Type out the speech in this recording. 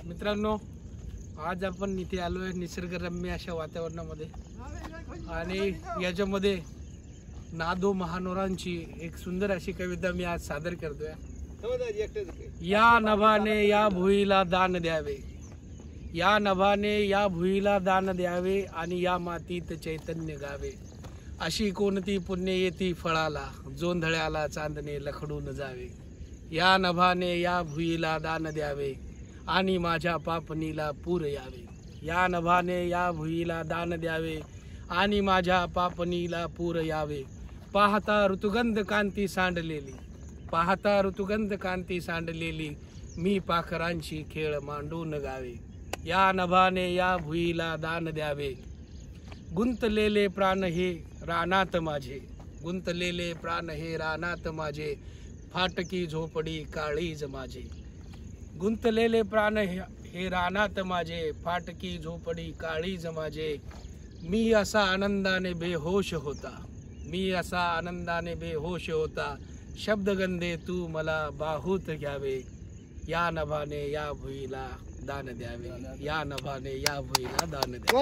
मित्रांनो, आज आपण इथे आलो आहे निसर्गरम्य अशा वातावरणामध्ये आणि याच्यामध्ये नादो महानोरांची एक सुंदर अशी कविता मी आज सादर करतोय। या नभाने या भुईला दान द्यावे, या नभाने या भुईला दान द्यावे आणि या मातीत चैतन्य गावे। अशी कोणती पुण्य येती फळाला, जोंधळ्याला चांदणे लखडून जावे। या नभाने या भुईला दान द्यावे आणि माझ्या पापणीला पूर यावे। या नभाने या भुईला दान द्यावे आणि माझ्या पापणीला पूर यावे। पाहता ऋतुगंध कांती सांडलेली, पाहता ऋतुगंध कांती सांडलेली, मी पाखरांची खेळ मांडून गावे। या नभाने या भुईला दान द्यावे। गुंतलेले प्राण हे रानात माझे, गुंतलेले प्राण हे रानात माझे, फाटकी झोपडी काळीज माझे। गुंतलेले प्राण हे रानात माझे, फाटकी झोपडी काळीज माझे। मी असा आनंदाने बेहोश होता, मी असा आनंदाने बेहोश होता, शब्दगंधे तू मला बाहूत घ्यावे। या नभाने या भुईला दान द्यावे, या नभाने या भुईला दान द्यावे।